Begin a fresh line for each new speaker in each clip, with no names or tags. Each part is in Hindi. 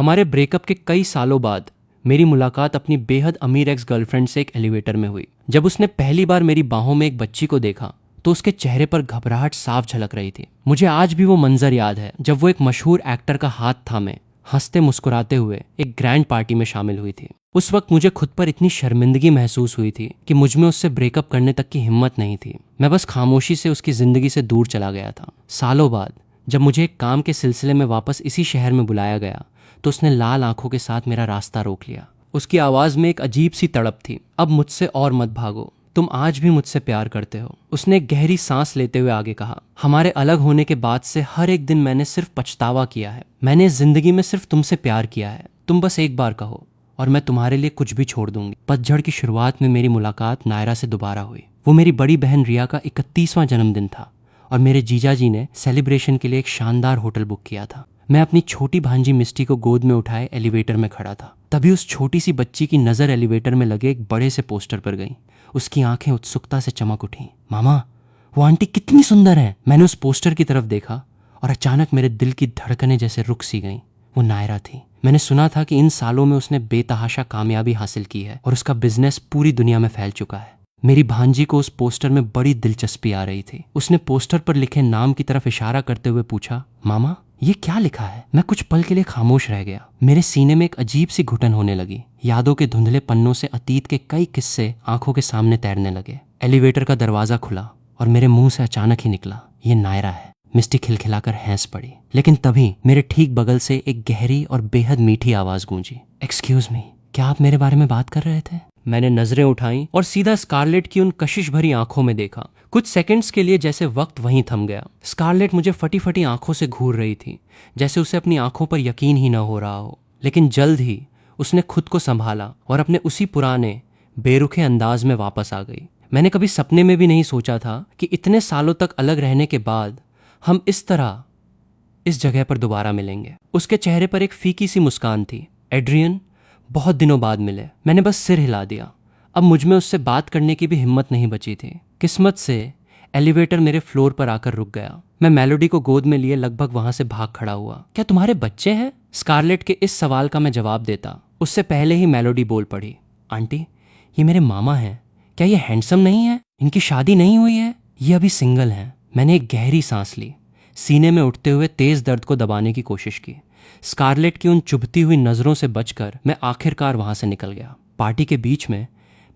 हमारे ब्रेकअप के कई सालों बाद मेरी मुलाकात अपनी बेहद अमीर एक्स गर्लफ्रेंड से एक एलिवेटर में हुई। जब उसने पहली बार मेरी बाहों में एक बच्ची को देखा तो उसके चेहरे पर घबराहट साफ झलक रही थी। मुझे आज भी वो मंजर याद है जब वो एक मशहूर एक्टर का हाथ थामे हंसते मुस्कुराते हुए एक ग्रैंड पार्टी में शामिल हुई थी। उस वक्त मुझे खुद पर इतनी शर्मिंदगी महसूस हुई थी कि मुझमें उससे ब्रेकअप करने तक की हिम्मत नहीं थी। मैं बस खामोशी से उसकी जिंदगी से दूर चला गया था। सालों बाद जब मुझे एक काम के सिलसिले में वापस इसी शहर में बुलाया गया तो उसने लाल आंखों के साथ मेरा रास्ता रोक लिया। उसकी आवाज में एक अजीब सी तड़प थी। अब मुझसे और मत भागो, तुम आज भी मुझसे प्यार करते हो। उसने एक गहरी सांस लेते हुए आगे कहा, हमारे अलग होने के बाद से हर एक दिन मैंने सिर्फ पछतावा किया है। मैंने इस जिंदगी में सिर्फ तुमसे प्यार किया है। तुम बस एक बार कहो और मैं तुम्हारे लिए कुछ भी छोड़ दूंगी। पतझड़ की शुरुआत में मेरी मुलाकात नायरा से दोबारा हुई। वो मेरी बड़ी बहन रिया का 31वां जन्मदिन था और मेरे जीजा जी ने सेलिब्रेशन के लिए एक शानदार होटल बुक किया था। मैं अपनी छोटी भांजी मिस्टी को गोद में उठाए एलिवेटर में खड़ा था। तभी उस छोटी सी बच्ची की नजर एलिवेटर में लगे एक बड़े से पोस्टर पर गई। उसकी आंखें उत्सुकता से चमक उठी। मामा, वो आंटी कितनी सुंदर है। मैंने उस पोस्टर की तरफ देखा और अचानक मेरे दिल की धड़कनें जैसे रुक सी गईं। वो नायरा थी। मैंने सुना था कि इन सालों में उसने बेतहाशा कामयाबी हासिल की है और उसका बिजनेस पूरी दुनिया में फैल चुका है। मेरी भांजी को उस पोस्टर में बड़ी दिलचस्पी आ रही थी। उसने पोस्टर पर लिखे नाम की तरफ इशारा करते हुए पूछा, मामा ये क्या लिखा है? मैं कुछ पल के लिए खामोश रह गया। मेरे सीने में एक अजीब सी घुटन होने लगी। यादों के धुंधले पन्नों से अतीत के कई किस्से आंखों के सामने तैरने लगे। एलिवेटर का दरवाजा खुला और मेरे मुंह से अचानक ही निकला, ये नायरा है। मिस्टी खिलखिलाकर हंस पड़ी, लेकिन तभी मेरे ठीक बगल से एक गहरी और बेहद मीठी आवाज गूंजी, एक्सक्यूज मी, क्या आप मेरे बारे में बात कर रहे थे? मैंने नजरें उठाईं और सीधा स्कारलेट की उन कशिश भरी आंखों में देखा। कुछ सेकंड्स के लिए जैसे वक्त वहीं थम गया। स्कारलेट मुझे फटी फटी आंखों से घूर रही थी, जैसे उसे अपनी आंखों पर यकीन ही न हो रहा हो। लेकिन जल्द ही उसने खुद को संभाला और अपने उसी पुराने बेरुखे अंदाज में वापस आ गई। मैंने कभी सपने में भी नहीं सोचा था कि इतने सालों तक अलग रहने के बाद हम इस तरह इस जगह पर दोबारा मिलेंगे। उसके चेहरे पर एक फीकी सी मुस्कान थी। एड्रियन, बहुत दिनों बाद मिले। मैंने बस सिर हिला दिया। अब मुझमें उससे बात करने की भी हिम्मत नहीं बची थी। किस्मत से एलिवेटर मेरे फ्लोर पर आकर रुक गया। मैं मेलोडी को गोद में लिए लगभग वहां से भाग खड़ा हुआ। क्या तुम्हारे बच्चे हैं? स्कारलेट के इस सवाल का मैं जवाब देता उससे पहले ही मेलोडी बोल पड़ी, आंटी ये मेरे मामा हैं। क्या ये हैंडसम नहीं है? इनकी शादी नहीं हुई है? ये अभी सिंगल हैं। मैंने एक गहरी सांस ली, सीने में उठते हुए तेज दर्द को दबाने की कोशिश की। स्कारलेट की उन चुभती हुई नजरों से बचकर मैं आखिरकार वहां से निकल गया। पार्टी के बीच में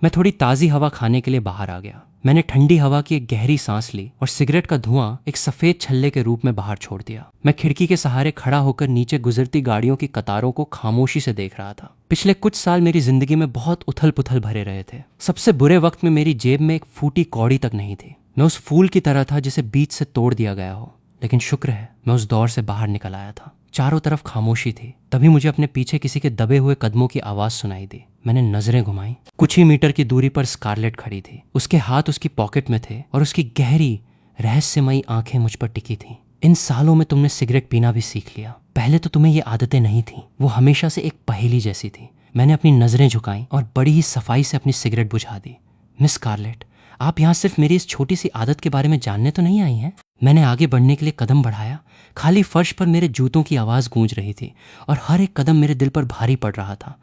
मैं थोड़ी ताज़ी हवा खाने के लिए बाहर आ गया। मैंने ठंडी हवा की एक गहरी सांस ली और सिगरेट का धुआं एक सफेद छल्ले के रूप में बाहर छोड़ दिया। मैं खिड़की के सहारे खड़ा होकर नीचे गुजरती गाड़ियों की कतारों को खामोशी से देख रहा था। पिछले कुछ साल मेरी जिंदगी में बहुत उथल पुथल भरे रहे थे। सबसे बुरे वक्त में मेरी जेब में एक फूटी कौड़ी तक नहीं थी। मैं उस फूल की तरह था जिसे बीच से तोड़ दिया गया हो, लेकिन शुक्र है मैं उस दौर से बाहर निकल आया था। चारों तरफ खामोशी थी। तभी मुझे अपने पीछे किसी के दबे हुए कदमों की आवाज सुनाई दी। मैंने नजरें घुमाई। कुछ ही मीटर की दूरी पर स्कारलेट खड़ी थी। उसके हाथ उसकी पॉकेट में थे और उसकी गहरी रहस्यमयी आंखें मुझ पर टिकी थीं। इन सालों में तुमने सिगरेट पीना भी सीख लिया। पहले तो तुम्हें ये आदतें नहीं थीं। वो हमेशा से एक पहेली जैसी थी। मैंने अपनी नजरें झुकाई और बड़ी ही सफाई से अपनी सिगरेट बुझा दी। मिस स्कारलेट, आप यहाँ सिर्फ मेरी इस छोटी सी आदत के बारे में जानने तो नहीं आई हैं? मैंने आगे बढ़ने के लिए कदम बढ़ाया। खाली फर्श पर मेरे जूतों की आवाज गूंज रही थी और हर एक कदम मेरे दिल पर भारी पड़ रहा था।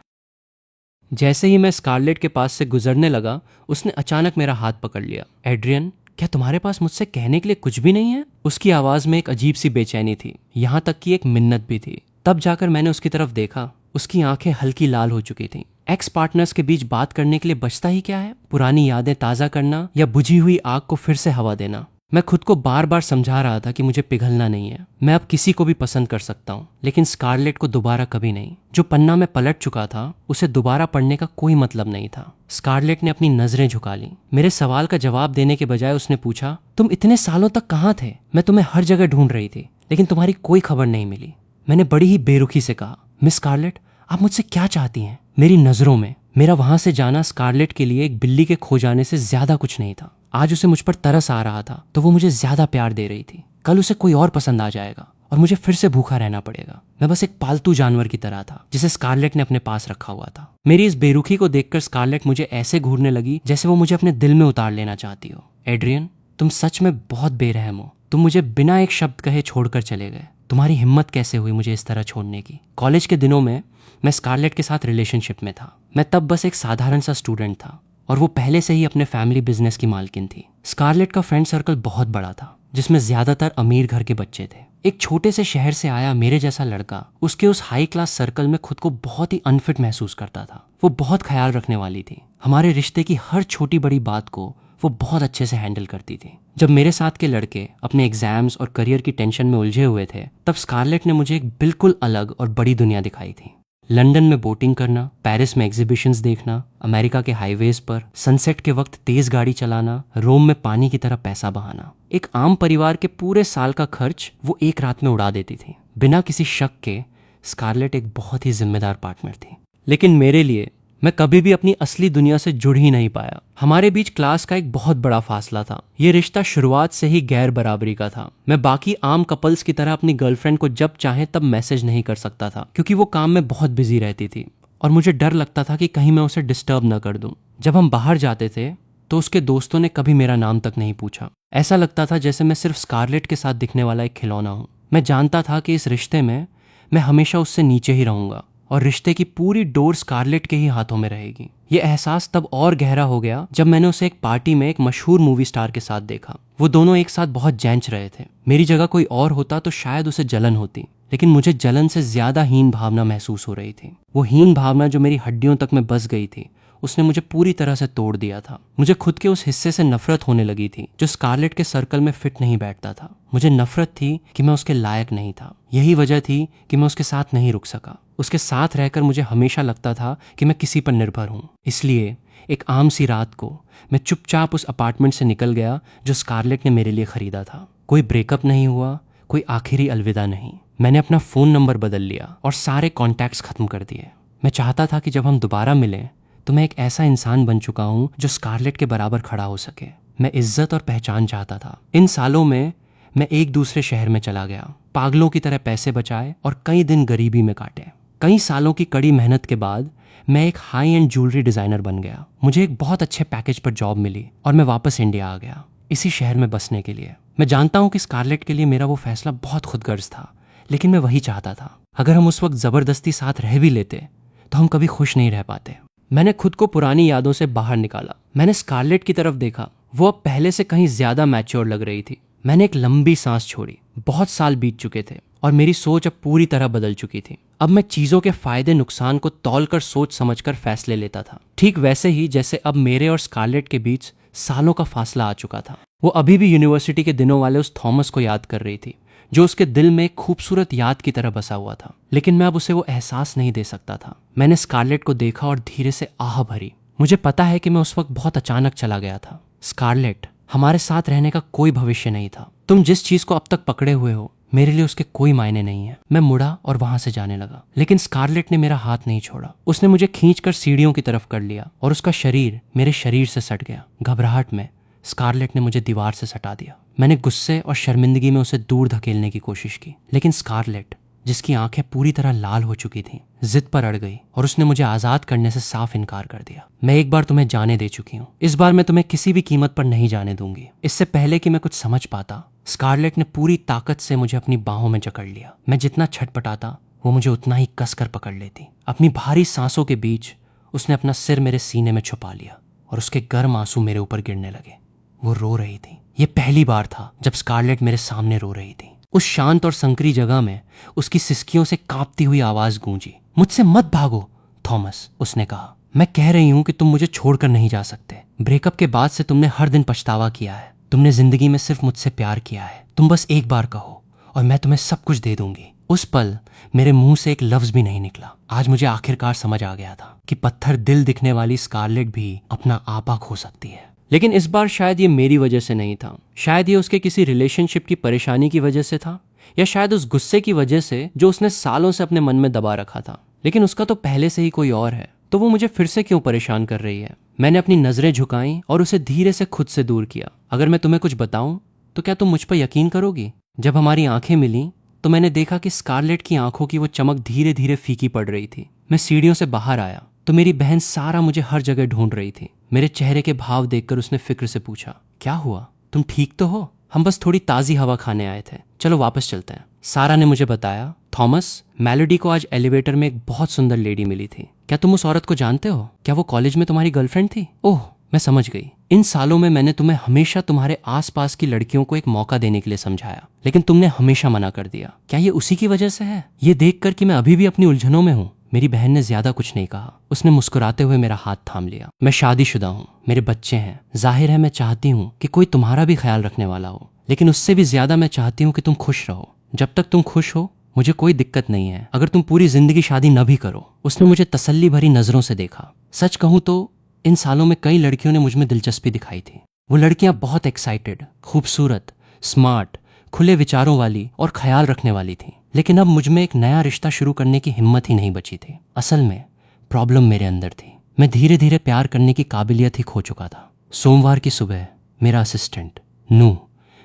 जैसे ही मैं स्कारलेट के पास से गुजरने लगा, उसने अचानक मेरा हाथ पकड़ लिया। एड्रियन, क्या तुम्हारे पास मुझसे कहने के लिए कुछ भी नहीं है? उसकी आवाज में एक अजीब सी बेचैनी थी, यहाँ तक कि एक मिन्नत भी थी। तब जाकर मैंने उसकी तरफ देखा। उसकी आंखें हल्की लाल हो चुकी थीं। एक्स पार्टनर्स के बीच बात करने के लिए बचता ही क्या है? पुरानी यादें ताज़ा करना या बुझी हुई आग को फिर से हवा देना। मैं खुद को बार बार समझा रहा था कि मुझे पिघलना नहीं है। मैं अब किसी को भी पसंद कर सकता हूँ, लेकिन स्कारलेट को दोबारा कभी नहीं। जो पन्ना मैं पलट चुका था उसे दोबारा पढ़ने का कोई मतलब नहीं था। स्कारलेट ने अपनी नजरें झुका ली। मेरे सवाल का जवाब देने के बजाय उसने पूछा, तुम इतने सालों तक कहाँ थे? मैं तुम्हें हर जगह ढूंढ रही थी, लेकिन तुम्हारी कोई खबर नहीं मिली। मैंने बड़ी ही बेरुखी से कहा, मिस स्कारलेट, आप मुझसे क्या चाहती हैं? मेरी नजरों में मेरा वहां से जाना स्कारलेट के लिए एक बिल्ली के खो जाने से ज्यादा कुछ नहीं था। आज उसे मुझ पर तरस आ रहा था तो वो मुझे ज्यादा प्यार दे रही थी। कल उसे कोई और पसंद आ जाएगा और मुझे फिर से भूखा रहना पड़ेगा। मैं बस एक पालतू जानवर की तरह था जिसे स्कारलेट ने अपने पास रखा हुआ था। मेरी इस बेरुखी को देखकर स्कारलेट मुझे ऐसे घूरने लगी जैसे वो मुझे अपने दिल में उतार लेना चाहती हो। एड्रियन, तुम सच में बहुत बेरहम हो। तुम मुझे बिना एक शब्द कहे छोड़कर चले गए। तुम्हारी हिम्मत कैसे हुई मुझे इस तरह छोड़ने की। कॉलेज के दिनों में मैं स्कारलेट के साथ रिलेशनशिप में था। मैं तब बस एक साधारण सा स्टूडेंट था और वो पहले से ही अपने फैमिली बिजनेस की मालकिन थी। स्कारलेट का फ्रेंड सर्कल बहुत बड़ा था, जिसमें ज्यादातर अमीर घर के बच्चे थे। एक छोटे से शहर से आया मेरे जैसा लड़का उसके उस हाई क्लास सर्कल में खुद को बहुत ही अनफिट महसूस करता था। वो बहुत ख्याल रखने वाली थी। हमारे रिश्ते की हर छोटी बड़ी बात को वो बहुत अच्छे से हैंडल करती थी। जब मेरे साथ के लड़के अपने एग्जाम्स और करियर की टेंशन में उलझे हुए थे, तब स्कारलेट ने मुझे एक बिल्कुल अलग और बड़ी दुनिया दिखाई थी। लंदन में बोटिंग करना, पेरिस में एग्जीबिशंस देखना, अमेरिका के हाईवेज पर सनसेट के वक्त तेज गाड़ी चलाना, रोम में पानी की तरह पैसा बहाना। एक आम परिवार के पूरे साल का खर्च वो एक रात में उड़ा देती थी। बिना किसी शक के स्कारलेट एक बहुत ही जिम्मेदार पार्टनर थी। लेकिन मेरे लिए मैं कभी भी अपनी असली दुनिया से जुड़ ही नहीं पाया। हमारे बीच क्लास का एक बहुत बड़ा फासला था। ये रिश्ता शुरुआत से ही गैर बराबरी का था। मैं बाकी आम कपल्स की तरह अपनी गर्लफ्रेंड को जब चाहे तब मैसेज नहीं कर सकता था, क्योंकि वो काम में बहुत बिजी रहती थी और मुझे डर लगता था कि कहीं मैं उसे डिस्टर्ब न कर दूं। जब हम बाहर जाते थे तो उसके दोस्तों ने कभी मेरा नाम तक नहीं पूछा। ऐसा लगता था जैसे मैं सिर्फ स्कारलेट के साथ दिखने वाला एक खिलौना हूं। मैं जानता था कि इस रिश्ते में मैं हमेशा उससे नीचे ही रहूंगा और रिश्ते की पूरी डोर स्कारलेट के ही हाथों में रहेगी। ये एहसास तब और गहरा हो गया जब मैंने उसे एक पार्टी में एक मशहूर मूवी स्टार के साथ देखा। वो दोनों एक साथ बहुत जैंच रहे थे। मेरी जगह कोई और होता तो शायद उसे जलन होती, लेकिन मुझे जलन से ज्यादा हीन भावना महसूस हो रही थी। वो हीन भावना जो मेरी हड्डियों तक में बस गई थी, उसने मुझे पूरी तरह से तोड़ दिया था। मुझे खुद के उस हिस्से से नफरत होने लगी थी जो स्कारलेट के सर्कल में फिट नहीं बैठता था। मुझे नफरत थी कि मैं उसके लायक नहीं था। यही वजह थी कि मैं उसके साथ नहीं रुक सका। उसके साथ रहकर मुझे हमेशा लगता था कि मैं किसी पर निर्भर हूँ। इसलिए एक आम सी रात को मैं चुपचाप उस अपार्टमेंट से निकल गया जो स्कारलेट ने मेरे लिए खरीदा था। कोई ब्रेकअप नहीं हुआ, कोई आखिरी अलविदा नहीं। मैंने अपना फोन नंबर बदल लिया और सारे कॉन्टैक्ट्स खत्म कर दिए। मैं चाहता था कि जब हम दोबारा मिलें तो मैं एक ऐसा इंसान बन चुका हूं जो स्कारलेट के बराबर खड़ा हो सके। मैं इज्जत और पहचान चाहता था। इन सालों में मैं एक दूसरे शहर में चला गया, पागलों की तरह पैसे बचाए और कई दिन गरीबी में काटे। कई सालों की कड़ी मेहनत के बाद मैं एक हाई एंड ज्वेलरी डिजाइनर बन गया। मुझे एक बहुत अच्छे पैकेज पर जॉब मिली और मैं वापस इंडिया आ गया, इसी शहर में बसने के लिए। मैं जानता हूं कि स्कारलेट के लिए मेरा वो फैसला बहुत खुदगर्ज था, लेकिन मैं वही चाहता था। अगर हम उस वक्त जबरदस्ती साथ रह भी लेते तो हम कभी खुश नहीं रह पाते। मैंने खुद को पुरानी यादों से बाहर निकाला। मैंने स्कारलेट की तरफ देखा। वो अब पहले से कहीं ज्यादा मैच्योर लग रही थी। मैंने एक लंबी सांस छोड़ी। बहुत साल बीत चुके थे और मेरी सोच अब पूरी तरह बदल चुकी थी। अब मैं चीजों के फायदे नुकसान को तौलकर सोच समझकर फैसले लेता था, ठीक वैसे ही जैसे अब मेरे और स्कारलेट के बीच सालों का फासला आ चुका था। वो अभी भी यूनिवर्सिटी के दिनों वाले उस थॉमस को याद कर रही थी जो उसके दिल में एक खूबसूरत याद की तरह बसा हुआ था, लेकिन मैं अब उसे वो एहसास नहीं दे सकता था। मैंने स्कारलेट को देखा और धीरे से आह भरी। मुझे पता है कि मैं उस वक्त बहुत अचानक चला गया था। स्कारलेट, हमारे साथ रहने का कोई भविष्य नहीं था। तुम जिस चीज को अब तक पकड़े हुए हो, मेरे लिए उसके कोई मायने नहीं है। मैं मुड़ा और वहां से जाने लगा, लेकिन स्कारलेट ने मेरा हाथ नहीं छोड़ा। उसने मुझे खींचकर सीढ़ियों की तरफ कर लिया और उसका शरीर मेरे शरीर से सट गया। घबराहट में स्कारलेट ने मुझे दीवार से सटा दिया। मैंने गुस्से और शर्मिंदगी में उसे दूर धकेलने की कोशिश की, लेकिन स्कारलेट, जिसकी आंखें पूरी तरह लाल हो चुकी थीं, जिद पर अड़ गई और उसने मुझे आजाद करने से साफ इनकार कर दिया। मैं एक बार तुम्हें जाने दे चुकी हूँ, इस बार मैं तुम्हें किसी भी कीमत पर नहीं जाने दूंगी। इससे पहले कि मैं कुछ समझ पाता, स्कारलेट ने पूरी ताकत से मुझे अपनी बाहों में जकड़ लिया। मैं जितना छटपटाता वो मुझे उतना ही कसकर पकड़ लेती। अपनी भारी सांसों के बीच उसने अपना सिर मेरे सीने में छुपा लिया और उसके गर्म आंसू मेरे ऊपर गिरने लगे। वो रो रही थी। ये पहली बार था जब स्कारलेट मेरे सामने रो रही थी। उस शांत और संकरी जगह में उसकी सिसकियों से कांपती हुई आवाज गूंजी। मुझसे मत भागो थॉमस, उसने कहा। मैं कह रही हूं कि तुम मुझे छोड़कर नहीं जा सकते। ब्रेकअप के बाद से तुमने हर दिन पछतावा किया है। तुमने जिंदगी में सिर्फ मुझसे प्यार किया है। तुम बस एक बार कहो और मैं तुम्हें सब कुछ दे दूंगी। उस पल मेरे मुंह से एक लफ्ज भी नहीं निकला। आज मुझे आखिरकार समझ आ गया था कि पत्थर दिल दिखने वाली स्कारलेट भी अपना आपा खो सकती है। लेकिन इस बार शायद ये मेरी वजह से नहीं था। शायद ये उसके किसी रिलेशनशिप की परेशानी की वजह से था, या शायद उस गुस्से की वजह से जो उसने सालों से अपने मन में दबा रखा था। लेकिन उसका तो पहले से ही कोई और है, तो वो मुझे फिर से क्यों परेशान कर रही है? मैंने अपनी नजरें झुकाई और उसे धीरे से खुद से दूर किया। अगर मैं तुम्हें कुछ बताऊं तो क्या तुम मुझ पर यकीन करोगी? जब हमारी आंखें मिली तो मैंने देखा कि स्कारलेट की आंखों की वो चमक धीरे धीरे फीकी पड़ रही थी। मैं सीढ़ियों से बाहर आया तो मेरी बहन सारा मुझे हर जगह ढूंढ रही थी। मेरे चेहरे के भाव देखकर उसने फिक्र से पूछा, क्या हुआ? तुम ठीक तो हो? हम बस थोड़ी ताजी हवा खाने आए थे, चलो वापस चलते हैं। सारा ने मुझे बताया, थॉमस, मेलोडी को आज एलिवेटर में एक बहुत सुंदर लेडी मिली थी। क्या तुम उस औरत को जानते हो? क्या वो कॉलेज में तुम्हारी गर्लफ्रेंड थी? ओह, मैं समझ गई। इन सालों में मैंने तुम्हें हमेशा तुम्हारे आसपास की लड़कियों को एक मौका देने के लिए समझाया, लेकिन तुमने हमेशा मना कर दिया। क्या ये उसी की वजह से है? ये देखकर कि मैं अभी भी अपनी उलझनों में हूँ, मेरी बहन ने ज्यादा कुछ नहीं कहा। उसने मुस्कुराते हुए मेरा हाथ थाम लिया। मैं शादीशुदा हूँ, मेरे बच्चे हैं। जाहिर है मैं चाहती हूँ कि कोई तुम्हारा भी ख्याल रखने वाला हो, लेकिन उससे भी ज्यादा मैं चाहती हूँ कि तुम खुश रहो। जब तक तुम खुश हो मुझे कोई दिक्कत नहीं है, अगर तुम पूरी जिंदगी शादी न भी करो। उसने मुझे तसल्ली भरी नजरों से देखा। सच कहूं तो इन सालों में कई लड़कियों ने मुझमें दिलचस्पी दिखाई थी। वो लड़कियां बहुत एक्साइटेड, खूबसूरत, स्मार्ट, खुले विचारों वाली और ख्याल रखने वाली थी, लेकिन अब मुझमें एक नया रिश्ता शुरू करने की हिम्मत ही नहीं बची थी। असल में प्रॉब्लम मेरे अंदर थी। मैं धीरे धीरे प्यार करने की काबिलियत ही खो चुका था। सोमवार की सुबह मेरा असिस्टेंट नू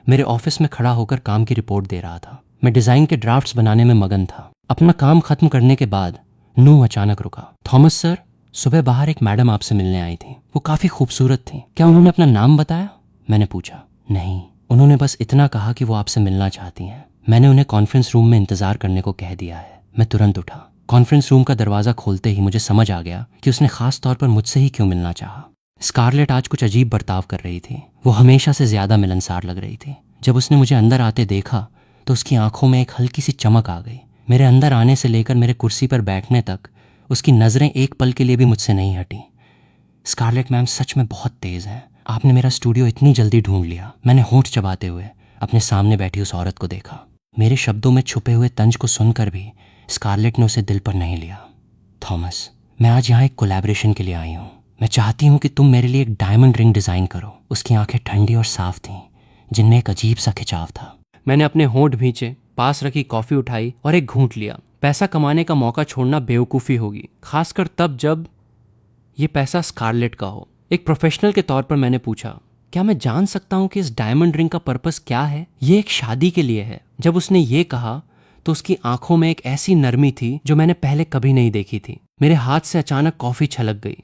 मेरे ऑफिस में खड़ा होकर काम की रिपोर्ट दे रहा था। मैं डिजाइन के ड्राफ्ट्स बनाने में मगन था। अपना काम खत्म करने के बाद नू अचानक रुका। थॉमस सर, सुबह बाहर एक मैडम आपसे मिलने आई थी। वो काफी खूबसूरत थी। क्या उन्होंने अपना नाम बताया? मैंने पूछा। नहीं, उन्होंने बस इतना कहा कि वो आपसे मिलना चाहती हैं। मैंने उन्हें कॉन्फ्रेंस रूम में इंतजार करने को कह दिया है। मैं तुरंत उठा। कॉन्फ्रेंस रूम का दरवाजा खोलते ही मुझे समझ आ गया कि उसने खास तौर पर मुझसे ही क्यों मिलना चाहा। स्कारलेट आज कुछ अजीब बर्ताव कर रही थी। वो हमेशा से ज्यादा मिलनसार लग रही थी। जब उसने मुझे अंदर आते देखा तो उसकी आंखों में एक हल्की सी चमक आ गई। मेरे अंदर आने से लेकर मेरे कुर्सी पर बैठने तक उसकी नजरें एक पल के लिए भी मुझसे नहीं हटी। स्कारलेट मैम सच में बहुत तेज हैं। आपने मेरा स्टूडियो इतनी जल्दी ढूंढ लिया। मैंने होंठ चबाते हुए अपने सामने बैठी उस औरत को देखा। मेरे शब्दों में छुपे हुए तंज को सुनकर भी स्कारलेट ने उसे दिल पर नहीं लिया। थॉमस, मैं आज यहाँ एक कोलैबोरेशन के लिए आई हूँ। मैं चाहती हूँ कि तुम मेरे लिए एक डायमंड रिंग डिजाइन करो। उसकी आंखें ठंडी और साफ थीं, जिनमें एक अजीब सा खिंचाव था। मैंने अपने होंठ भींचे, पास रखी कॉफी उठाई और एक घूंट लिया। पैसा कमाने का मौका छोड़ना बेवकूफ़ी होगी, खासकर तब जब ये पैसा स्कारलेट का हो। एक प्रोफेशनल के तौर पर मैंने पूछा, क्या मैं जान सकता हूँ कि इस डायमंड रिंग का पर्पस क्या है? ये एक शादी के लिए है। जब उसने ये कहा तो उसकी आंखों में एक ऐसी नरमी थी जो मैंने पहले कभी नहीं देखी थी। मेरे हाथ से अचानक कॉफी छलक गई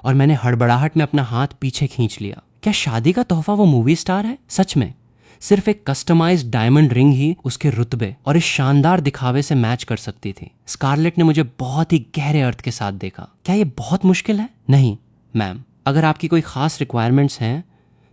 और मैंने हड़बड़ाहट में अपना हाथ पीछे खींच लिया। क्या शादी का तोहफा वो मूवी स्टार है? सच में सिर्फ एक कस्टमाइज्ड डायमंड रिंग ही उसके रुतबे और इस शानदार दिखावे से मैच कर सकती थी। स्कारलेट ने मुझे बहुत ही गहरे अर्थ के साथ देखा। क्या ये बहुत मुश्किल है? नहीं मैम, अगर आपकी कोई खास रिक्वायरमेंट्स हैं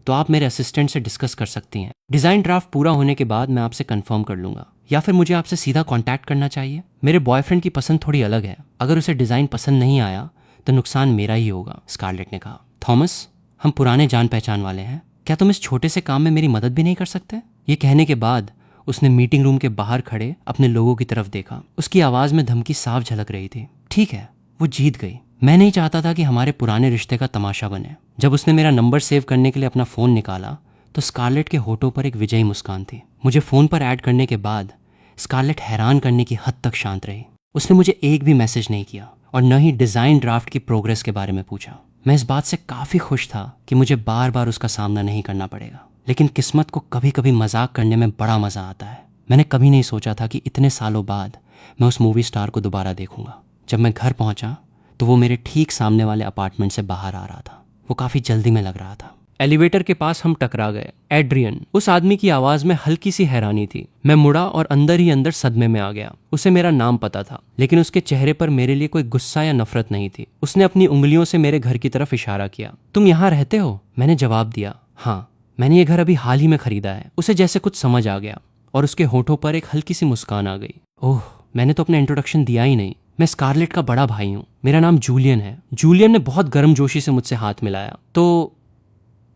तो आप मेरे असिस्टेंट से डिस्कस कर सकती हैं। डिजाइन ड्राफ्ट पूरा होने के बाद मैं आपसे कंफर्म कर लूंगा, या फिर मुझे आपसे सीधा कांटेक्ट करना चाहिए? मेरे बॉयफ्रेंड की पसंद थोड़ी अलग है। अगर उसे डिजाइन पसंद नहीं आया तो नुकसान मेरा ही होगा, स्कारलेट ने कहा। थॉमस, हम पुराने जान पहचान वाले हैं। क्या तुम इस छोटे से काम में मेरी मदद भी नहीं कर सकते? ये कहने के बाद उसने मीटिंग रूम के बाहर खड़े अपने लोगों की तरफ देखा। उसकी आवाज में धमकी साफ झलक रही थी। ठीक है, वो जीत गई। मैं नहीं चाहता था कि हमारे पुराने रिश्ते का तमाशा बने। जब उसने मेरा नंबर सेव करने के लिए अपना फोन निकाला तो स्कारलेट के होठों पर एक विजयी मुस्कान थी। मुझे फोन पर ऐड करने के बाद स्कारलेट हैरान करने की हद तक शांत रही। उसने मुझे एक भी मैसेज नहीं किया और न ही डिजाइन ड्राफ्ट की प्रोग्रेस के बारे में पूछा। मैं इस बात से काफी खुश था कि मुझे बार बार उसका सामना नहीं करना पड़ेगा, लेकिन किस्मत को कभी कभी मजाक करने में बड़ा मजा आता है। मैंने कभी नहीं सोचा था कि इतने सालों बाद मैं उस मूवी स्टार को दोबारा देखूंगा। जब मैं घर पहुंचा तो वो मेरे ठीक सामने वाले अपार्टमेंट से बाहर आ रहा था। वो काफी जल्दी में लग रहा था। एलिवेटर के पास हम टकरा गए। एड्रियन, उस आदमी की आवाज में हल्की सी हैरानी थी। मैं मुड़ा और अंदर ही अंदर सदमे में आ गया। उसे मेरा नाम पता था, लेकिन उसके चेहरे पर मेरे लिए कोई गुस्सा या नफरत नहीं थी। उसने अपनी उंगलियों से मेरे घर की तरफ इशारा किया। तुम यहाँ रहते हो? मैंने जवाब दिया, हाँ, मैंने ये घर अभी हाल ही में खरीदा है। उसे जैसे कुछ समझ आ गया और उसके होठों पर एक हल्की सी मुस्कान आ गई। ओह, मैंने तो अपना इंट्रोडक्शन दिया ही नहीं। मैं स्कारलेट का बड़ा भाई हूँ। मेरा नाम जूलियन है। जूलियन ने बहुत गर्मजोशी से मुझसे हाथ मिलाया। तो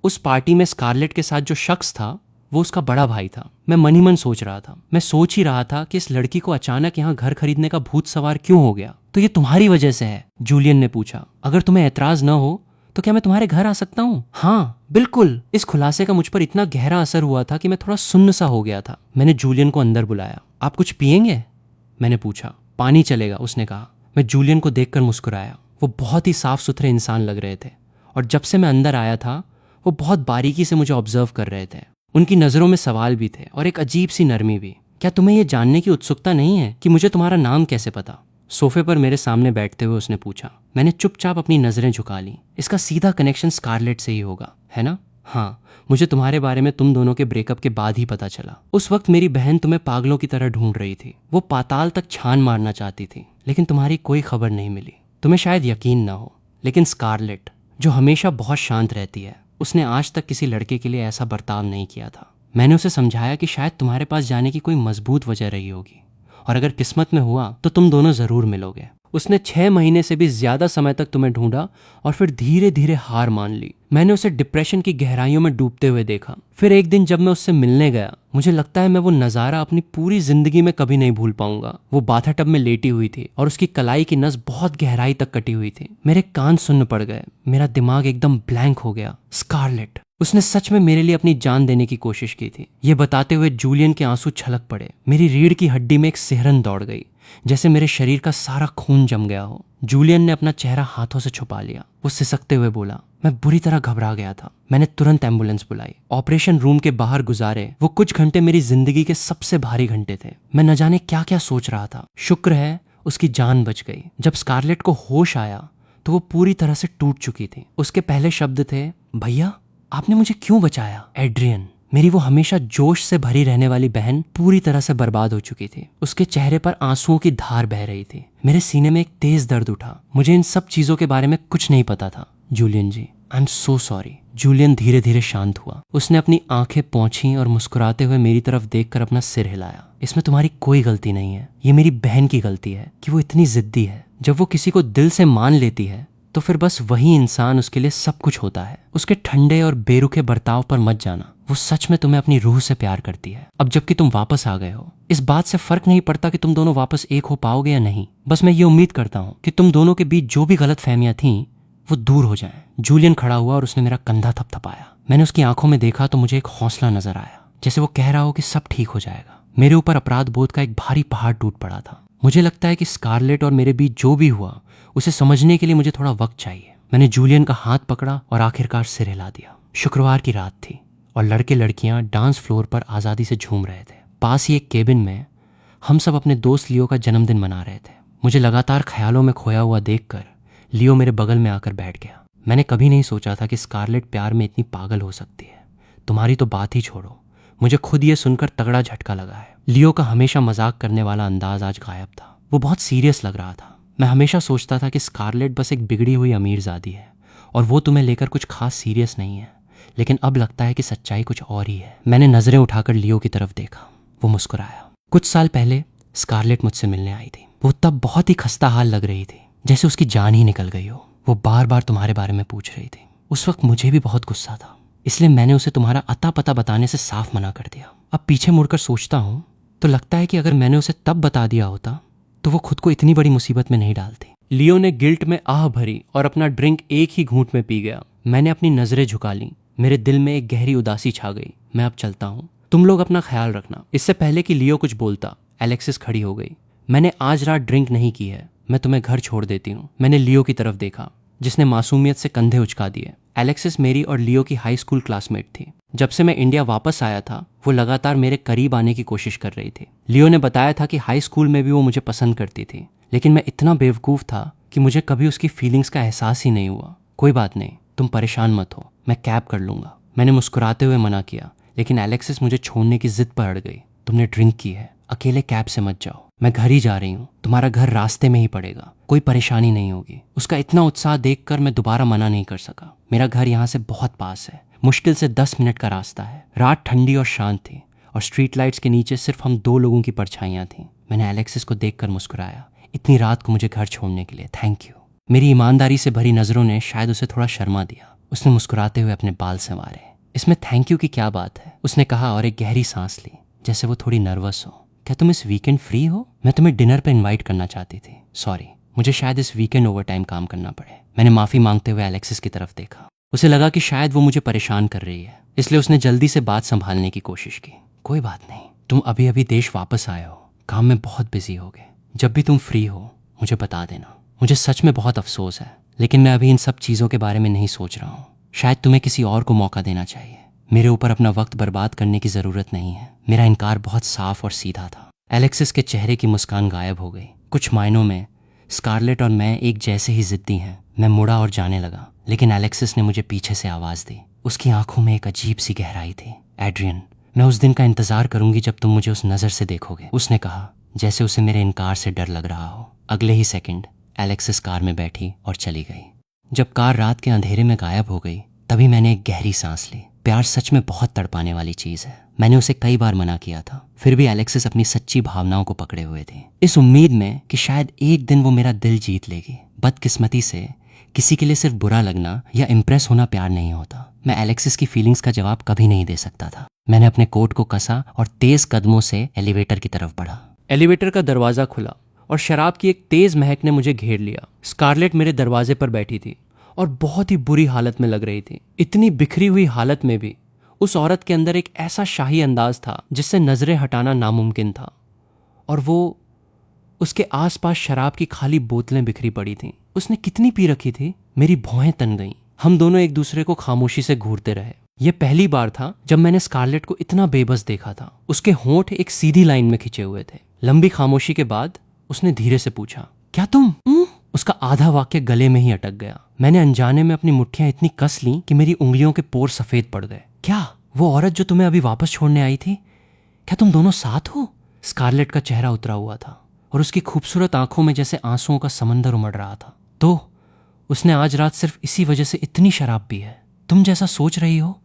उस पार्टी में स्कारलेट के साथ जो शख्स था वो उसका बड़ा भाई था। मैं मन ही मन सोच रहा था। मैं सोच ही रहा था कि इस लड़की को अचानक यहाँ घर खरीदने का भूत सवार क्यों हो गया। तो ये तुम्हारी वजह से है? जूलियन ने पूछा। अगर तुम्हें एतराज न हो तो क्या मैं तुम्हारे घर आ सकता हूँ? हाँ बिल्कुल। इस खुलासे का मुझ पर इतना गहरा असर हुआ था कि मैं थोड़ा सुन्न सा हो गया था। मैंने जूलियन को अंदर बुलाया। आप कुछ पियेंगे? मैंने पूछा। पानी चलेगा, उसने कहा। मैं जूलियन को देखकर मुस्कुराया। वो बहुत ही साफ सुथरे इंसान लग रहे थे और जब से मैं अंदर आया था वो बहुत बारीकी से मुझे ऑब्जर्व कर रहे थे। उनकी नज़रों में सवाल भी थे और एक अजीब सी नरमी भी। क्या तुम्हें यह जानने की उत्सुकता नहीं है कि मुझे तुम्हारा नाम कैसे पता? सोफे पर मेरे सामने बैठते हुए उसने पूछा। मैंने चुपचाप अपनी नज़रें झुका ली। इसका सीधा कनेक्शन स्कारलेट से ही होगा, है ना? हाँ, मुझे तुम्हारे बारे में तुम दोनों के ब्रेकअप के बाद ही पता चला। उस वक्त मेरी बहन तुम्हें पागलों की तरह ढूंढ रही थी। वो पाताल तक छान मारना चाहती थी, लेकिन तुम्हारी कोई खबर नहीं मिली। तुम्हें शायद यकीन ना हो, लेकिन स्कारलेट, जो हमेशा बहुत शांत रहती है, उसने आज तक किसी लड़के के लिए ऐसा बर्ताव नहीं किया था। मैंने उसे समझाया कि शायद तुम्हारे पास जाने की कोई मजबूत वजह रही होगी, और अगर किस्मत में हुआ तो तुम दोनों जरूर मिलोगे। उसने 6 महीने से भी ज्यादा समय तक तुम्हें ढूंढा और फिर धीरे धीरे हार मान ली। मैंने उसे डिप्रेशन की गहराइयों में डूबते हुए देखा। फिर एक दिन जब मैं उससे मिलने गया, मुझे लगता है मैं वो नज़ारा अपनी पूरी जिंदगी में कभी नहीं भूल पाऊंगा। वो बाथटब में लेटी हुई थी और उसकी कलाई की नस बहुत गहराई तक कटी हुई थी। मेरे कान सुन्न पड़ गए, मेरा दिमाग एकदम ब्लैंक हो गया। स्कारलेट, उसने सच में मेरे लिए अपनी जान देने की कोशिश की थी। ये बताते हुए जूलियन के आंसू छलक पड़े। मेरी रीढ़ की हड्डी में एक सिहरन दौड़ गई, जैसे मेरे शरीर का सारा खून जम गया हो। जूलियन ने अपना चेहरा हाथों से छुपा लिया। वो सिसकते हुए बोला, मैं बुरी तरह घबरा गया था। मैंने तुरंत एम्बुलेंस बुलाई। ऑपरेशन रूम के बाहर गुजारे वो कुछ घंटे मेरी जिंदगी के सबसे भारी घंटे थे। मैं न जाने क्या क्या सोच रहा था। शुक्र है उसकी जान बच गई। जब स्कारलेट को होश आया तो वो पूरी तरह से टूट चुकी थी। उसके पहले शब्द थे, भैया आपने मुझे क्यों बचाया? एड्रियन, मेरी वो हमेशा जोश से भरी रहने वाली बहन पूरी तरह से बर्बाद हो चुकी थी। उसके चेहरे पर आंसुओं की धार बह रही थी। मेरे सीने में एक तेज दर्द उठा। मुझे इन सब चीजों के बारे में कुछ नहीं पता था। Julian ji, I am so sorry. Julian धीरे धीरे शांत हुआ। उसने अपनी आंखें पोंछी और मुस्कुराते हुए मेरी तरफ देखकर अपना सिर हिलाया। इसमें तुम्हारी कोई गलती नहीं है। ये मेरी बहन की गलती है कि वो इतनी जिद्दी है। जब वो किसी को दिल से मान लेती है तो फिर बस वही इंसान उसके लिए सब कुछ होता है। उसके ठंडे और बेरुखे बर्ताव पर मत जाना। वो सच में तुम्हें अपनी रूह से प्यार करती है। अब जबकि तुम वापस आ गए हो, इस बात से फर्क नहीं पड़ता कि तुम दोनों वापस एक हो पाओगे या नहीं। बस मैं ये उम्मीद करता हूँ कि तुम दोनों के बीच जो भी गलत फहमियां थीं वो दूर हो जाएं। जूलियन खड़ा हुआ और उसने मेरा कंधा थपथपाया। मैंने उसकी आंखों में देखा तो मुझे एक हौसला नजर आया, जैसे वो कह रहा हो कि सब ठीक हो जाएगा। मेरे ऊपर अपराध बोध का एक भारी पहाड़ टूट पड़ा था। मुझे लगता है कि स्कारलेट और मेरे बीच जो भी हुआ उसे समझने के लिए मुझे थोड़ा वक्त चाहिए। मैंने जूलियन का हाथ पकड़ा और आखिरकार सिर हिला दिया। शुक्रवार की रात थी और लड़के लड़कियां डांस फ्लोर पर आज़ादी से झूम रहे थे। पास ही एक केबिन में हम सब अपने दोस्त लियो का जन्मदिन मना रहे थे। मुझे लगातार ख्यालों में खोया हुआ देखकर लियो मेरे बगल में आकर बैठ गया। मैंने कभी नहीं सोचा था कि स्कारलेट प्यार में इतनी पागल हो सकती है। तुम्हारी तो बात ही छोड़ो, मुझे खुद ये सुनकर तगड़ा झटका लगा है। लियो का हमेशा मजाक करने वाला अंदाज आज गायब था। वो बहुत सीरियस लग रहा था। मैं हमेशा सोचता था कि स्कारलेट बस एक बिगड़ी हुई अमीरजादी है और वो तुम्हें लेकर कुछ खास सीरियस नहीं है, लेकिन अब लगता है कि सच्चाई कुछ और ही है। मैंने नजरें उठाकर लियो की तरफ देखा। वो मुस्कुराया। कुछ साल पहले स्कारलेट मुझसे मिलने आई थी। वो तब बहुत ही खस्ता हाल लग रही थी, जैसे उसकी जान ही निकल गई हो। वो बार बार तुम्हारे बारे में पूछ रही थी। उस वक्त मुझे भी बहुत गुस्सा था, इसलिए मैंने उसे तुम्हारा अता पता बताने से साफ मना कर दिया। अब पीछे मुड़कर सोचता हूँ तो लगता है कि अगर मैंने उसे तब बता दिया होता तो वो खुद को इतनी बड़ी मुसीबत में नहीं डालती। लियो ने गिल्ट में आह भरी और अपना ड्रिंक एक ही घूंट में पी गया। मैंने अपनी नजरें झुका ली। मेरे दिल में एक गहरी उदासी छा गई। मैं अब चलता हूँ, तुम लोग अपना ख्याल रखना। इससे पहले कि लियो कुछ बोलता, एलेक्सिस खड़ी हो गई। मैंने आज रात ड्रिंक नहीं की है, मैं तुम्हें घर छोड़ देती हूँ। मैंने लियो की तरफ देखा, जिसने मासूमियत से कंधे उचका दिए। एलेक्सिस मेरी और लियो की हाई स्कूल क्लासमेट थी। जब से मैं इंडिया वापस आया था वो लगातार मेरे करीब आने की कोशिश कर रही थी। लियो ने बताया था कि हाई स्कूल में भी वो मुझे पसंद करती थी, लेकिन मैं इतना बेवकूफ़ था कि मुझे कभी उसकी फीलिंग्स का एहसास ही नहीं हुआ। कोई बात नहीं, तुम परेशान मत हो, मैं कैब कर लूँगा। मैंने मुस्कुराते हुए मना किया, लेकिन एलेक्सिस मुझे छोड़ने की जिद पर अड़ गई। तुमने ड्रिंक की है, अकेले कैब से मत जाओ। मैं घर ही जा रही हूँ, तुम्हारा घर रास्ते में ही पड़ेगा, कोई परेशानी नहीं होगी। उसका इतना उत्साह देखकर मैं दोबारा मना नहीं कर सका। मेरा घर यहाँ से बहुत पास है, मुश्किल से 10 मिनट का रास्ता है। रात ठंडी और शांत थी और स्ट्रीट लाइट्स के नीचे सिर्फ हम 2 लोगों की परछाइयाँ थीं। मैंने एलेक्सिस को देखकर मुस्कुराया। इतनी रात को मुझे घर छोड़ने के लिए थैंक यू। मेरी ईमानदारी से भरी नज़रों ने शायद उसे थोड़ा शर्मा दिया। उसने मुस्कुराते हुए अपने बाल संवारे। इसमें थैंक यू की क्या बात है, उसने कहा और एक गहरी सांस ली, जैसे वो थोड़ी नर्वस हो। क्या तुम इस वीकेंड फ्री हो? मैं तुम्हें डिनर पे इनवाइट करना चाहती थी। सॉरी, मुझे शायद इस वीकेंड ओवर टाइम काम करना पड़े। मैंने माफ़ी मांगते हुए एलेक्सिस की तरफ देखा। उसे लगा कि शायद वो मुझे परेशान कर रही है, इसलिए उसने जल्दी से बात संभालने की कोशिश की। कोई बात नहीं, तुम अभी अभी देश वापस आए हो, काम में बहुत बिजी होगे। जब भी तुम फ्री हो मुझे बता देना। मुझे सच में बहुत अफसोस है, लेकिन मैं अभी इन सब चीज़ों के बारे में नहीं सोच रहा हूँ। शायद तुम्हें किसी और को मौका देना चाहिए। मेरे ऊपर अपना वक्त बर्बाद करने की ज़रूरत नहीं है। मेरा इनकार बहुत साफ और सीधा था। एलेक्सिस के चेहरे की मुस्कान गायब हो गई। कुछ मायनों में स्कारलेट और मैं एक जैसे ही जिद्दी हैं। मैं मुड़ा और जाने लगा, लेकिन एलेक्सिस ने मुझे पीछे से आवाज़ दी। उसकी आंखों में एक अजीब सी गहराई थी। एड्रियन, मैं उस दिन का इंतज़ार करूंगी जब तुम मुझे उस नज़र से देखोगे, उसने कहा, जैसे उसे मेरे इनकार से डर लग रहा हो। अगले ही सेकंड एलेक्सिस कार में बैठी और चली गई। जब कार रात के अंधेरे में गायब हो गई, तभी मैंने एक गहरी सांस ली। प्यार सच में बहुत तड़पाने वाली चीज़ है। मैंने उसे कई बार मना किया था, फिर भी एलेक्सिस अपनी सच्ची भावनाओं को पकड़े हुए थी, इस उम्मीद में कि शायद एक दिन वो मेरा दिल जीत लेगी। बदकिस्मती से किसी के लिए सिर्फ बुरा लगना या इम्प्रेस होना प्यार नहीं होता। मैं एलेक्सिस की फीलिंग्स का जवाब कभी नहीं दे सकता था। मैंने अपने कोट को कसा और तेज कदमों से एलिवेटर की तरफ बढ़ा। एलिवेटर का दरवाजा खुला और शराब की एक तेज महक ने मुझे घेर लिया। स्कारलेट मेरे दरवाजे पर बैठी थी और बहुत ही बुरी हालत में लग रही थी। इतनी बिखरी हुई हालत में भी उस औरत के अंदर एक ऐसा शाही अंदाज था जिससे नजरें हटाना नामुमकिन था, और वो उसके आसपास शराब की खाली बोतलें बिखरी पड़ी थीं। उसने कितनी पी रखी थी, मेरी भौहें तन गईं। हम दोनों एक दूसरे को खामोशी से घूरते रहे। यह पहली बार था जब मैंने स्कारलेट को इतना बेबस देखा था। उसके होंठ एक सीधी लाइन में खिंचे हुए थे। लंबी खामोशी के बाद उसने धीरे से पूछा, क्या तुम? उसका आधा वाक्य गले में ही अटक गया। मैंने अनजाने में अपनी मुट्ठियां इतनी कस लीं कि मेरी उंगलियों के पोर सफेद पड़ गए। क्या वो औरत जो तुम्हें अभी वापस छोड़ने आई थी, क्या तुम दोनों साथ हो? स्कारलेट का चेहरा उतरा हुआ था और उसकी खूबसूरत आंखों में जैसे आंसुओं का समंदर उमड़ रहा था। तो उसने आज रात सिर्फ इसी वजह से इतनी शराब पी है? तुम जैसा सोच रही हो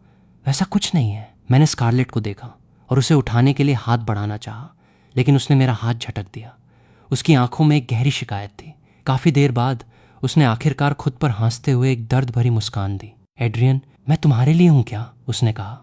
वैसा कुछ नहीं है। मैंने स्कारलेट को देखा और उसे उठाने के लिए हाथ बढ़ाना चाहा, लेकिन उसने मेरा हाथ झटक दिया। उसकी आंखों में एक गहरी शिकायत थी। काफी देर बाद उसने आखिरकार खुद पर हंसते हुए एक दर्द भरी मुस्कान दी। एड्रियन, मैं तुम्हारे लिए हूं क्या? उसने कहा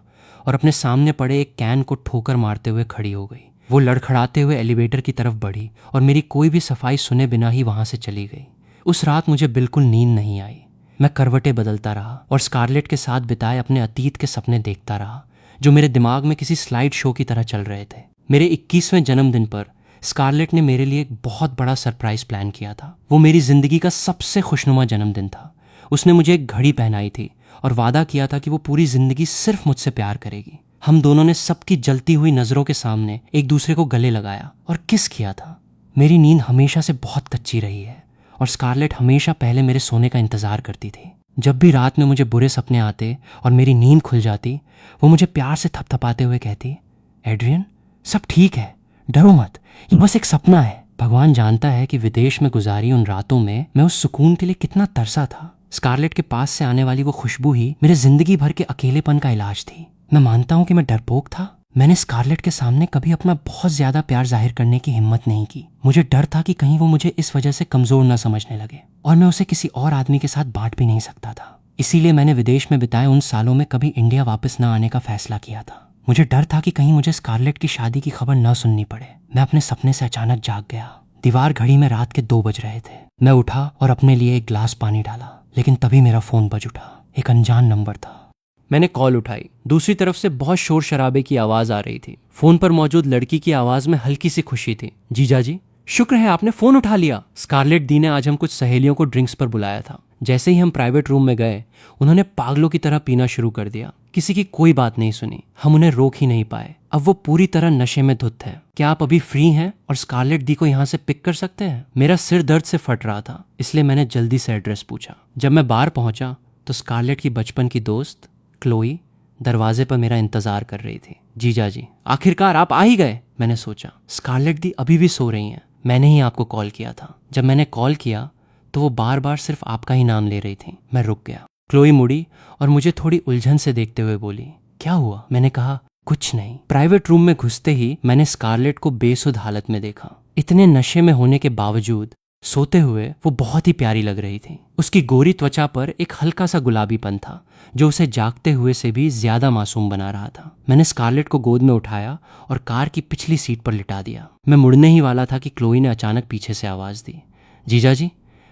और अपने सामने पड़े एक कैन को ठोकर मारते हुए खड़ी हो गई। वो लड़खड़ाते हुए एलिवेटर की तरफ बढ़ी और मेरी कोई भी सफाई सुने बिना ही वहां से चली गई। उस रात मुझे बिल्कुल नींद नहीं आई। मैं करवटें बदलता रहा और स्कारलेट के साथ बिताए अपने अतीत के सपने देखता रहा, जो मेरे दिमाग में किसी स्लाइड शो की तरह चल रहे थे। मेरे 21वें जन्मदिन पर स्कारलेट ने मेरे लिए एक बहुत बड़ा सरप्राइज प्लान किया था। वो मेरी जिंदगी का सबसे खुशनुमा जन्मदिन था। उसने मुझे एक घड़ी पहनाई थी और वादा किया था कि वो पूरी जिंदगी सिर्फ मुझसे प्यार करेगी। हम दोनों ने सबकी जलती हुई नजरों के सामने एक दूसरे को गले लगाया और किस किया था। मेरी नींद हमेशा से बहुत कच्ची रही है और स्कारलेट हमेशा पहले मेरे सोने का इंतजार करती थी। जब भी रात में मुझे बुरे सपने आते और मेरी नींद खुल जाती, वो मुझे प्यार से थपथपाते हुए कहती, एड्रियन, सब ठीक है, डरो मत, ये बस एक सपना है। भगवान जानता है कि विदेश में गुजारी उन रातों में मैं उस सुकून के लिए कितना तरसा था। स्कारलेट के पास से आने वाली वो खुशबू ही मेरे जिंदगी भर के अकेलेपन का इलाज थी। मैं मानता हूँ कि मैं डरपोक था। मैंने स्कारलेट के सामने कभी अपना बहुत ज्यादा प्यार जाहिर करने की हिम्मत नहीं की। मुझे डर था कि कहीं वो मुझे इस वजह से कमजोर न समझने लगे और मैं उसे किसी और आदमी के साथ बांट भी नहीं सकता था। इसीलिए मैंने विदेश में बिताए उन सालों में कभी इंडिया वापस न आने का फैसला किया था। मुझे डर था कि कहीं मुझे स्कारलेट की शादी की खबर न सुननी पड़े। मैं अपने सपने से अचानक जाग गया। दीवार घड़ी में रात के 2 बज रहे थे। मैं उठा और अपने लिए एक गिलास पानी डाला, लेकिन तभी मेरा फोन बज उठा। एक अनजान नंबर था। मैंने कॉल उठाई। दूसरी तरफ से बहुत शोर शराबे की आवाज आ रही थी। फोन पर मौजूद लड़की की आवाज में हल्की सी खुशी थी। जीजा जी, शुक्र है आपने फोन उठा लिया। स्कारलेट दी ने आज हम कुछ सहेलियों को ड्रिंक्स पर बुलाया था। जैसे ही हम प्राइवेट रूम में गए, उन्होंने पागलों की तरह पीना शुरू कर दिया। किसी की कोई बात नहीं सुनी। हम उन्हें रोक ही नहीं पाए। अब वो पूरी तरह नशे में धुत है। क्या आप अभी फ्री हैं और स्कारलेट दी को यहाँ से पिक कर सकते हैं? मेरा सिर दर्द से फट रहा था, इसलिए मैंने जल्दी से एड्रेस पूछा। जब मैं बाहर पहुंचा तो स्कारलेट की बचपन की दोस्त क्लोई दरवाजे पर मेरा इंतजार कर रही थी। जीजा जी, आखिरकार आप आ ही गए, मैंने सोचा। स्कारलेट दी अभी भी सो रही हैं। मैंने ही आपको कॉल किया था। जब मैंने कॉल किया तो वो बार बार सिर्फ आपका ही नाम ले रही थी। मैं रुक गया। क्लोई मुड़ी और मुझे थोड़ी उलझन से देखते हुए बोली, क्या हुआ? मैंने कहा, कुछ नहीं। प्राइवेट रूम में घुसते ही मैंने स्कारलेट को बेसुध हालत में देखा। इतने नशे में होने के बावजूद सोते हुए वो बहुत ही प्यारी लग रही थी। उसकी गोरी त्वचा पर एक हल्का सा गुलाबीपन था जो उसे जागते हुए से भी ज्यादा मासूम बना रहा था। मैंने स्कारलेट को गोद में उठाया और कार की पिछली सीट पर लिटा दिया। मैं मुड़ने ही वाला था कि क्लोई ने अचानक पीछे से आवाज दी, जीजा जी,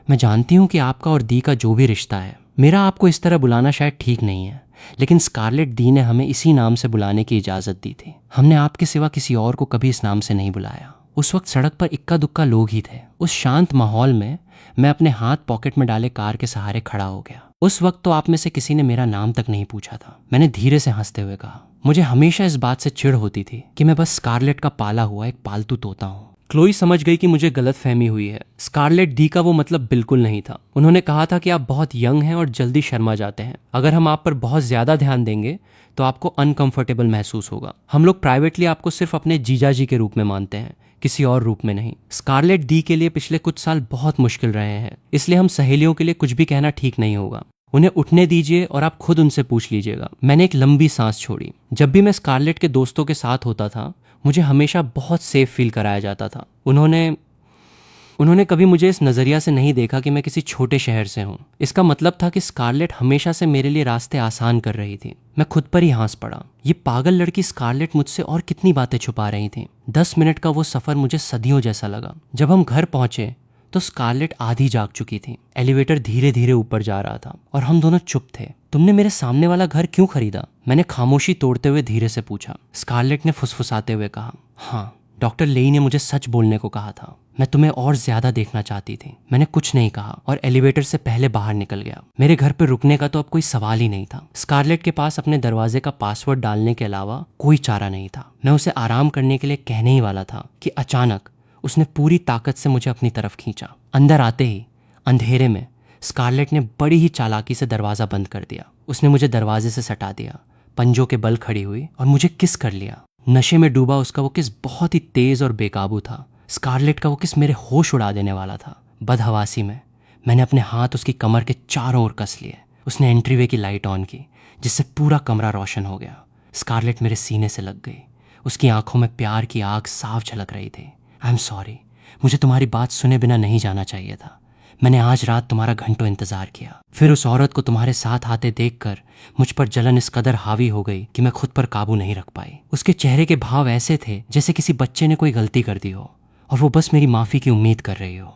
मैं जानती हूँ कि आपका और दी का जो भी रिश्ता है, मेरा आपको इस तरह बुलाना शायद ठीक नहीं है, लेकिन स्कारलेट दी ने हमें इसी नाम से बुलाने की इजाजत दी थी। हमने आपके सिवा किसी और को कभी इस नाम से नहीं बुलाया। उस वक्त सड़क पर इक्का दुक्का लोग ही थे। उस शांत माहौल में मैं अपने हाथ पॉकेट में डाले कार के सहारे खड़ा हो गया। उस वक्त तो आप में से किसी ने मेरा नाम तक नहीं पूछा था। मैंने धीरे से हंसते हुए कहा, मुझे हमेशा इस बात से चिढ़ होती थी कि मैं बस स्कारलेट का पाला हुआ एक पालतू तोता हूँ। क्लोई समझ गई कि मुझे गलतफहमी हुई है। स्कारलेट डी का वो मतलब बिल्कुल नहीं था। उन्होंने कहा था कि आप बहुत यंग हैं और जल्दी शर्मा जाते हैं। अगर हम आप पर बहुत ज्यादा ध्यान देंगे तो आपको अनकंफर्टेबल महसूस होगा। हम लोग प्राइवेटली आपको सिर्फ अपने जीजा जी के रूप में मानते हैं, किसी और रूप में नहीं। स्कारलेट डी के लिए पिछले कुछ साल बहुत मुश्किल रहे हैं, इसलिए हम सहेलियों के लिए कुछ भी कहना ठीक नहीं होगा। उन्हें उठने दीजिए और आप खुद उनसे पूछ लीजिएगा। मैंने एक लंबी सांस छोड़ी। जब भी मैं स्कारलेट के दोस्तों के साथ होता था मुझे हमेशा बहुत सेफ फील कराया जाता था। उन्होंने कभी मुझे इस नज़रिया से नहीं देखा कि मैं किसी छोटे शहर से हूँ। इसका मतलब था कि स्कारलेट हमेशा से मेरे लिए रास्ते आसान कर रही थी। मैं खुद पर ही हंस पड़ा। ये पागल लड़की स्कारलेट मुझसे और कितनी बातें छुपा रही थी। 10 मिनट का वो सफ़र मुझे सदियों जैसा लगा। जब हम घर पहुंचे तो स्कारलेट आधी जाग चुकी थी। एलिवेटर धीरे धीरे ऊपर जा रहा था और हम दोनों चुप थे। तुमने मेरे सामने वाला घर क्यों खरीदा? मैंने खामोशी तोड़ते हुए धीरे से पूछा। स्कारलेट ने फुसफुसाते हुए कहा, हाँ, डॉक्टर लेई ने मुझे सच बोलने को कहा था। मैं तुम्हें और ज्यादा देखना चाहती थी। मैंने कुछ नहीं कहा और एलिवेटर से पहले बाहर निकल गया। मेरे घर पर रुकने का तो अब कोई सवाल ही नहीं था। स्कारलेट के पास अपने दरवाजे का पासवर्ड डालने के अलावा कोई चारा नहीं था। मैं उसे आराम करने के लिए कहने ही वाला था कि अचानक उसने पूरी ताकत से मुझे अपनी तरफ खींचा। अंदर आते ही अंधेरे में स्कारलेट ने बड़ी ही चालाकी से दरवाजा बंद कर दिया। उसने मुझे दरवाजे से सटा दिया, पंजों के बल खड़ी हुई और मुझे किस कर लिया। नशे में डूबा उसका वो किस बहुत ही तेज और बेकाबू था। स्कारलेट का वो किस मेरे होश उड़ा देने वाला था। बदहवासी में मैंने अपने हाथ उसकी कमर के चारों ओर कस लिए। उसने एंट्रीवे की लाइट ऑन की जिससे पूरा कमरा रोशन हो गया। स्कारलेट मेरे सीने से लग गई। उसकी आंखों में प्यार की आग साफ झलक रही थी। आई एम सॉरी, मुझे तुम्हारी बात सुने बिना नहीं जाना चाहिए था। मैंने आज रात तुम्हारा घंटों इंतजार किया। फिर उस औरत को तुम्हारे साथ आते देखकर मुझ पर जलन इस कदर हावी हो गई कि मैं खुद पर काबू नहीं रख पाई। उसके चेहरे के भाव ऐसे थे जैसे किसी बच्चे ने कोई गलती कर दी हो और वो बस मेरी माफी की उम्मीद कर रही हो।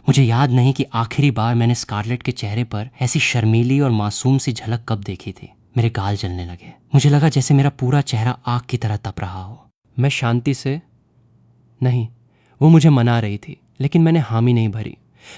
मुझे याद नहीं कि आखिरी बार मैंने स्कारलेट के चेहरे पर ऐसी शर्मीली और मासूम सी झलक कब देखी थी। मेरे गाल जलने लगे। मुझे लगा जैसे मेरा पूरा चेहरा आग की तरह तप रहा हो। मैं शांति से, नहीं, वो मुझे मना रही थी लेकिन मैंने हामी नहीं भरी।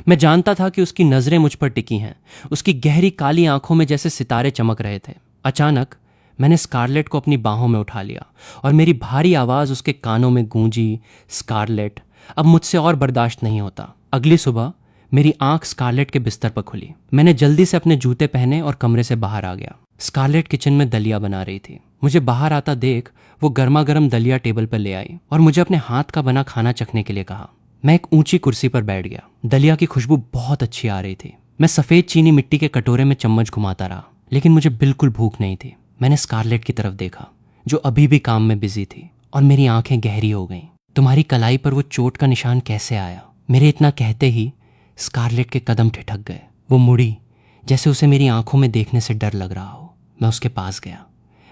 मैं जानता था कि उसकी नजरें मुझ पर टिकी हैं। उसकी गहरी काली आंखों में जैसे सितारे चमक रहे थे। अचानक मैंने स्कारलेट को अपनी बाहों में उठा लिया और मेरी भारी आवाज उसके कानों में गूंजी, स्कारलेट, अब मुझसे और बर्दाश्त नहीं होता। अगली सुबह मेरी आंख स्कारलेट के बिस्तर पर खुली। मैंने जल्दी से अपने जूते पहने और कमरे से बाहर आ गया। स्कारलेट किचन में दलिया बना रही थी। मुझे बाहर आता देख वो गर्मा गर्म दलिया टेबल पर ले आई और मुझे अपने हाथ का बना खाना चखने के लिए कहा। मैं एक ऊंची कुर्सी पर बैठ गया। दलिया की खुशबू बहुत अच्छी आ रही थी। मैं सफेद चीनी मिट्टी के कटोरे में चम्मच घुमाता रहा लेकिन मुझे बिल्कुल भूख नहीं थी। मैंने स्कारलेट की तरफ देखा जो अभी भी काम में बिजी थी और मेरी आंखें गहरी हो गईं। तुम्हारी कलाई पर वो चोट का निशान कैसे आया? मेरे इतना कहते ही स्कारलेट के कदम ठिठक गए। वो मुड़ी जैसे उसे मेरी आंखों में देखने से डर लग रहा हो। मैं उसके पास गया।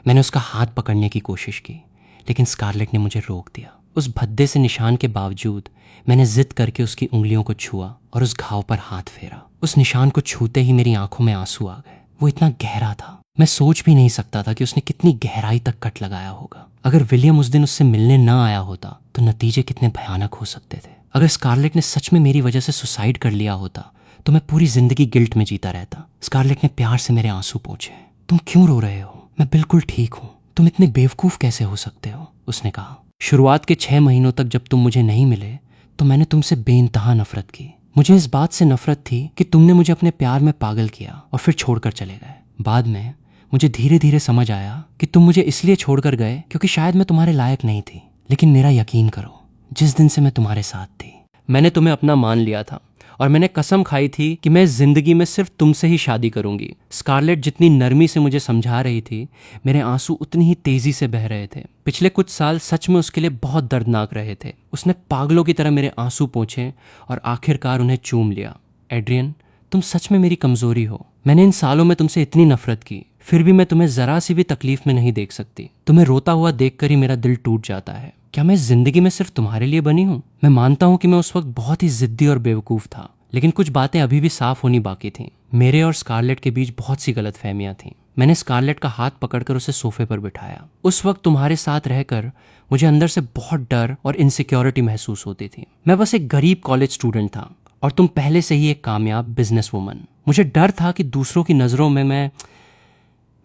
मैंने उसका हाथ पकड़ने की कोशिश की लेकिन स्कारलेट ने मुझे रोक दिया। उस भद्दे से निशान के बावजूद मैंने जिद करके उसकी उंगलियों को छुआ और उस घाव पर हाथ फेरा। उस निशान को छूते ही मेरी आंखों में आंसू आ गए। वो इतना गहरा था, मैं सोच भी नहीं सकता था कि उसने कितनी गहराई तक कट लगाया होगा। अगर विलियम उस दिन उससे मिलने न आया होता तो नतीजे कितने भयानक हो सकते थे। अगर स्कारलेट ने सच में मेरी वजह से सुसाइड कर लिया होता तो मैं पूरी जिंदगी गिल्ट में जीता रहता। स्कारलेट ने प्यार से मेरे आंसू पोंछे। तुम क्यों रो रहे हो? मैं बिल्कुल ठीक हूँ। तुम इतने बेवकूफ कैसे हो सकते हो? उसने कहा। शुरुआत के 6 महीनों तक जब तुम मुझे नहीं मिले तो मैंने तुमसे बेइंतहा नफरत की। मुझे इस बात से नफरत थी कि तुमने मुझे अपने प्यार में पागल किया और फिर छोड़कर चले गए। बाद में मुझे धीरे धीरे समझ आया कि तुम मुझे इसलिए छोड़कर गए क्योंकि शायद मैं तुम्हारे लायक नहीं थी। लेकिन मेरा यकीन करो, जिस दिन से मैं तुम्हारे साथ थी मैंने तुम्हें अपना मान लिया था और मैंने कसम खाई थी कि मैं जिंदगी में सिर्फ तुमसे ही शादी करूंगी। स्कारलेट जितनी नरमी से मुझे समझा रही थी मेरे आंसू उतनी ही तेजी से बह रहे थे। पिछले कुछ साल सच में उसके लिए बहुत दर्दनाक रहे थे। उसने पागलों की तरह मेरे आंसू पोंछे और आखिरकार उन्हें चूम लिया। एड्रियन, तुम सच में मेरी कमजोरी हो। मैंने इन सालों में तुमसे इतनी नफरत की, फिर भी मैं तुम्हें जरा सी भी तकलीफ में नहीं देख सकती। तुम्हें रोता हुआ देखकर ही मेरा दिल टूट जाता है। क्या मैं जिंदगी में सिर्फ तुम्हारे लिए बनी हूँ? मैं मानता हूँ कि मैं उस वक्त बहुत ही जिद्दी और बेवकूफ था, लेकिन कुछ बातें अभी भी साफ होनी बाकी थीं। मेरे और स्कारलेट के बीच बहुत सी गलतफहमियां थीं। मैंने स्कारलेट का हाथ पकड़कर उसे सोफे पर बिठाया। उस वक्त तुम्हारे साथ रहकर मुझे अंदर से बहुत डर और इनसिक्योरिटी महसूस होती थी। मैं बस एक गरीब कॉलेज स्टूडेंट था और तुम पहले से ही एक कामयाब बिजनेस वुमन। मुझे डर था कि दूसरों की नजरों में मैं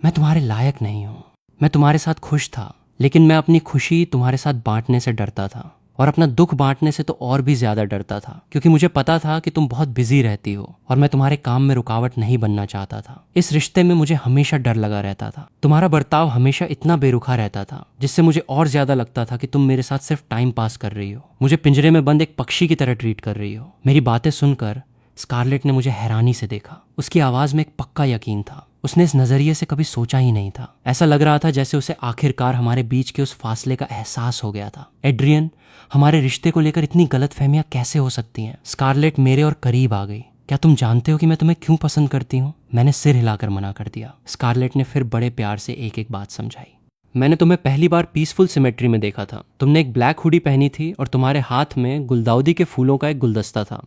तुम्हारे लायक नहीं हूँ। मैं तुम्हारे साथ खुश था, लेकिन मैं अपनी खुशी तुम्हारे साथ बांटने से डरता था। और अपना दुख बांटने से तो और भी ज्यादा डरता था, क्योंकि मुझे पता था कि तुम बहुत बिजी रहती हो और मैं तुम्हारे काम में रुकावट नहीं बनना चाहता था। इस रिश्ते में मुझे हमेशा डर लगा रहता था। तुम्हारा बर्ताव हमेशा इतना बेरुखा रहता था, जिससे मुझे और ज्यादा लगता था कि तुम मेरे साथ सिर्फ टाइम पास कर रही हो, मुझे पिंजरे में बंद एक पक्षी की तरह ट्रीट कर रही हो। मेरी बातें सुनकर स्कारलेट ने मुझे हैरानी से देखा। उसकी आवाज में एक पक्का यकीन था। उसने इस नजरिए से कभी सोचा ही नहीं था। ऐसा लग रहा था जैसे उसे आखिरकार हमारे बीच के उस फासले का एहसास हो गया था। एड्रियन, हमारे रिश्ते को लेकर इतनी गलतफहमियां कैसे हो सकती हैं? स्कारलेट मेरे और करीब आ गई। क्या तुम जानते हो कि मैं तुम्हें क्यों पसंद करती हूँ? मैंने सिर हिलाकर मना कर दिया। स्कारलेट ने फिर बड़े प्यार से एक एक बात समझाई। मैंने तुम्हें पहली बार पीसफुल सिमेट्री में देखा था। तुमने एक ब्लैक हुडी पहनी थी और तुम्हारे हाथ में गुलदाउदी के फूलों का एक गुलदस्ता था।